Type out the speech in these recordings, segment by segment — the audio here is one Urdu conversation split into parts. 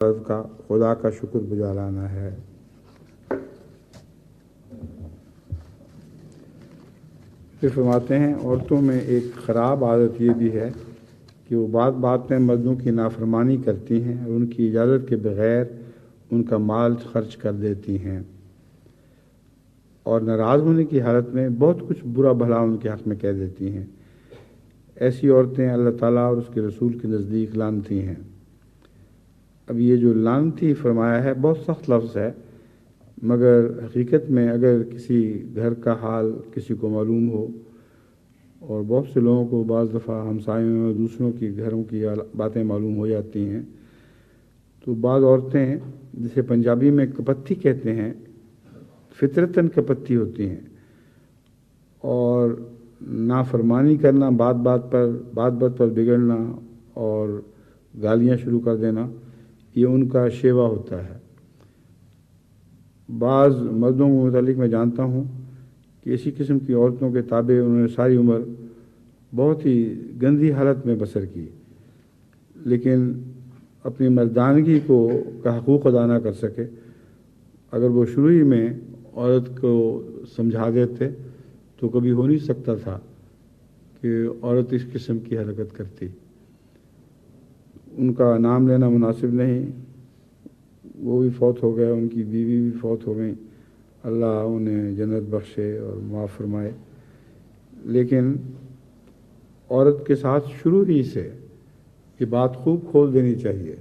کا خدا کا شکر گزارانا ہے۔ پھر فرماتے ہیں عورتوں میں ایک خراب عادت یہ بھی ہے کہ وہ بات بات میں مردوں کی نافرمانی کرتی ہیں اور ان کی اجازت کے بغیر ان کا مال خرچ کر دیتی ہیں، اور ناراض ہونے کی حالت میں بہت کچھ برا بھلا ان کے حق میں کہہ دیتی ہیں۔ ایسی عورتیں اللہ تعالیٰ اور اس کے رسول کے نزدیک لعنتی ہیں۔ اب یہ جو لعنتی فرمایا ہے بہت سخت لفظ ہے، مگر حقیقت میں اگر کسی گھر کا حال کسی کو معلوم ہو، اور بہت سے لوگوں کو بعض دفعہ ہمسایوں اور دوسروں کی گھروں کی باتیں معلوم ہو جاتی ہیں، تو بعض عورتیں جسے پنجابی میں کپتی کہتے ہیں، فطرتاً کپتی ہوتی ہیں، اور نافرمانی کرنا، بات بات پر بگڑنا اور گالیاں شروع کر دینا، یہ ان کا شیوا ہوتا ہے۔ بعض مردوں کے متعلق میں جانتا ہوں کہ اسی قسم کی عورتوں کے تابع انہوں نے ساری عمر بہت ہی گندی حالت میں بسر کی، لیکن اپنی مردانگی کا حقوق ادا نہ کر سکے۔ اگر وہ شروع ہی میں عورت کو سمجھا دیتے تو کبھی ہو نہیں سکتا تھا کہ عورت اس قسم کی حرکت کرتی۔ ان کا نام لینا مناسب نہیں، وہ بھی فوت ہو گئے، ان کی بیوی بھی فوت ہو گئیں، اللہ انہیں جنت بخشے اور معاف فرمائے۔ لیکن عورت کے ساتھ شروع ہی سے یہ بات خوب کھول دینی چاہیے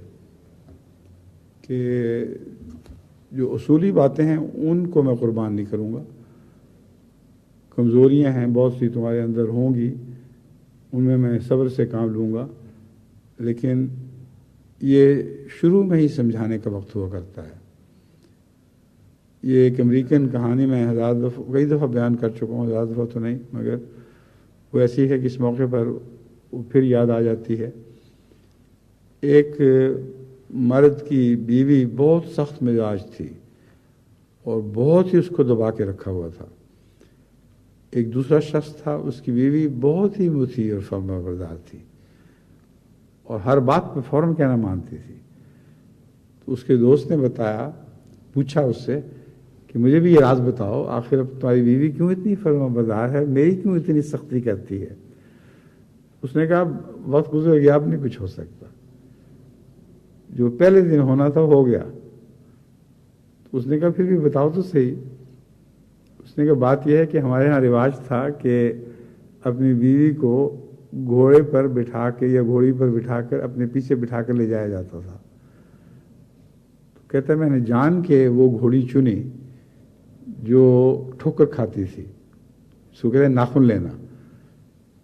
کہ جو اصولی باتیں ہیں ان کو میں قربان نہیں کروں گا، کمزوریاں ہیں بہت سی تمہارے اندر ہوں گی، ان میں صبر سے کام لوں گا، لیکن یہ شروع میں ہی سمجھانے کا وقت ہوا کرتا ہے۔ یہ ایک امریکن کہانی میں کئی دفعہ بیان کر چکا ہوں، 1000 دفعہ تو نہیں، مگر وہ ایسی ہے کہ اس موقع پر وہ پھر یاد آ جاتی ہے۔ ایک مرد کی بیوی بہت سخت مزاج تھی اور بہت ہی اس کو دبا کے رکھا ہوا تھا۔ ایک دوسرا شخص تھا، اس کی بیوی بہت ہی مطیع اور فرمانبردار تھی اور ہر بات پہ فوراً کہنا مانتی تھی۔ تو اس کے دوست نے پوچھا اس سے کہ مجھے بھی یہ راز بتاؤ، آخر اب تمہاری بیوی کیوں اتنی فرمانبردار ہے، میری کیوں اتنی سختی کرتی ہے؟ اس نے کہا وقت گزر گیا، اب نہیں کچھ ہو سکتا، جو پہلے دن ہونا تھا ہو گیا۔ تو اس نے کہا پھر بھی بتاؤ تو صحیح۔ اس نے کہا بات یہ ہے کہ ہمارے ہاں رواج تھا کہ اپنی بیوی کو گھوڑے پر بٹھا کے یا گھوڑی پر بٹھا کر اپنے پیچھے بٹھا کر لے جایا جاتا تھا۔ تو کہتا ہے میں نے جان کے وہ گھوڑی چنی جو ٹھوکر کھاتی تھی، اس کو کہتے ہیں ناخن لینا،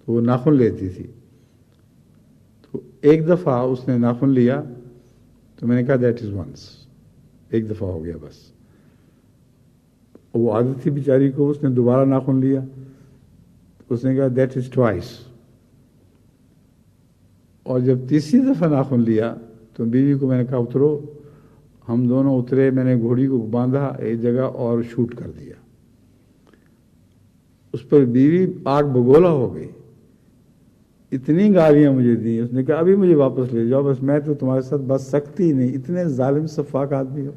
تو وہ ناخن لیتی تھی۔ تو ایک دفعہ اس نے ناخن لیا تو میں نے کہا دیٹ از ونس، ایک دفعہ ہو گیا بس۔ وہ عادت تھی بیچاری کو، اس نے دوبارہ ناخن لیا، اس نے کہا دیٹ از ٹوائس، اور جب تیسری دفعہ ناخن لیا تو بیوی کو میں نے کہا اترو، ہم دونوں اترے، میں نے گھوڑی کو باندھا ایک جگہ اور شوٹ کر دیا۔ اس پر بیوی آگ بگولا ہو گئی، اتنی گالیاں مجھے دی، اس نے کہا ابھی مجھے واپس لے جاؤ، بس میں تو تمہارے ساتھ بچ سکتی نہیں، اتنے ظالم سفاک آدمی ہو۔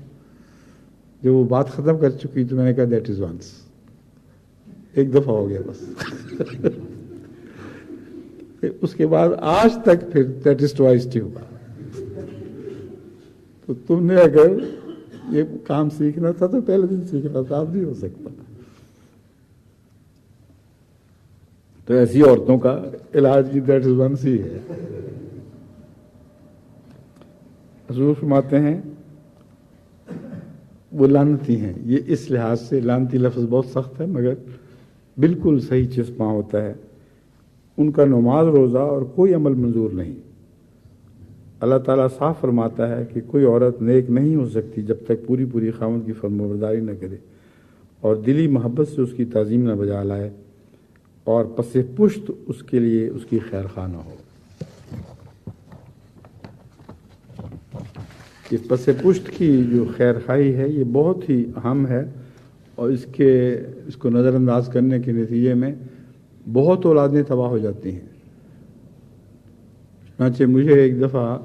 جب وہ بات ختم کر چکی تو میں نے کہا دیٹ از ونس، ایک دفعہ ہو گیا بس۔ اس کے بعد آج تک پھر دیٹ از ٹوائس ہوگا۔ تو تم نے اگر یہ کام سیکھنا تھا تو پہلے دن سیکھنا تھا، اب نہیں ہو سکتا۔ تو ایسی عورتوں کا علاج کی دیٹ از ونس ہی ہے۔ حضور فرماتے ہیں وہ لعنتی ہیں۔ یہ اس لحاظ سے لعنتی لفظ بہت سخت ہے، مگر بالکل صحیح چسپاں ہوتا ہے۔ ان کا نماز روزہ اور کوئی عمل منظور نہیں۔ اللہ تعالیٰ صاف فرماتا ہے کہ کوئی عورت نیک نہیں ہو سکتی جب تک پوری خاوند کی فرمانبرداری نہ کرے اور دلی محبت سے اس کی تعظیم نہ بجا لائے اور پس پشت اس کے لیے اس کی خیر خواہ نہ ہو۔ اس پس پشت کی جو خیر خواہی ہے یہ بہت ہی اہم ہے، اور اس کو نظر انداز کرنے کے نتیجے میں بہت اولادیں تباہ ہو جاتی ہیں۔ چنانچہ مجھے ایک دفعہ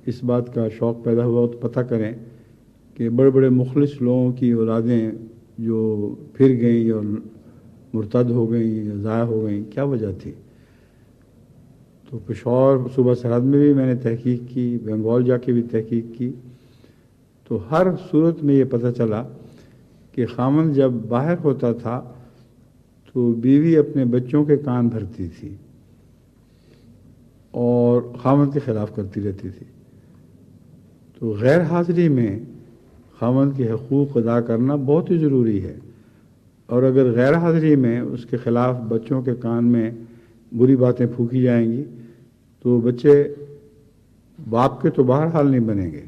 اس بات کا شوق پیدا ہوا تو پتہ کریں کہ بڑے بڑے مخلص لوگوں کی اولادیں جو پھر گئیں اور مرتد ہو گئیں یا ضائع ہو گئیں، کیا وجہ تھی؟ تو پشاور صوبہ سرحد میں بھی میں نے تحقیق کی، بنگال جا کے بھی تحقیق کی، تو ہر صورت میں یہ پتہ چلا کہ خامند جب باہر ہوتا تھا تو بیوی اپنے بچوں کے کان بھرتی تھی اور خامند کے خلاف کرتی رہتی تھی۔ تو غیر حاضری میں خامند کے حقوق ادا کرنا بہت ہی ضروری ہے، اور اگر غیر حاضری میں اس کے خلاف بچوں کے کان میں بری باتیں پھونکی جائیں گی تو بچے باپ کے تو بہرحال نہیں بنیں گے،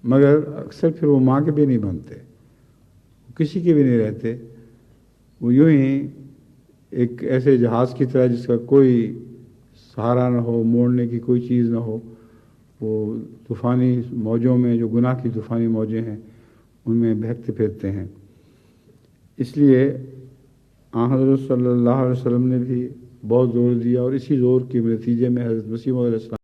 مگر اکثر پھر وہ ماں کے بھی نہیں بنتے، کسی کے بھی نہیں رہتے، وہ یوں ہی ایک ایسے جہاز کی طرح جس کا کوئی سہارا نہ ہو، موڑنے کی کوئی چیز نہ ہو، وہ طوفانی موجوں میں، جو گناہ کی طوفانی موجیں ہیں ان میں بہکتے پھرتے ہیں۔ اس لیے آن حضرت صلی اللہ علیہ وسلم نے بھی بہت زور دیا، اور اسی زور کے نتیجے میں حضرت مسیح موعود علیہ السلام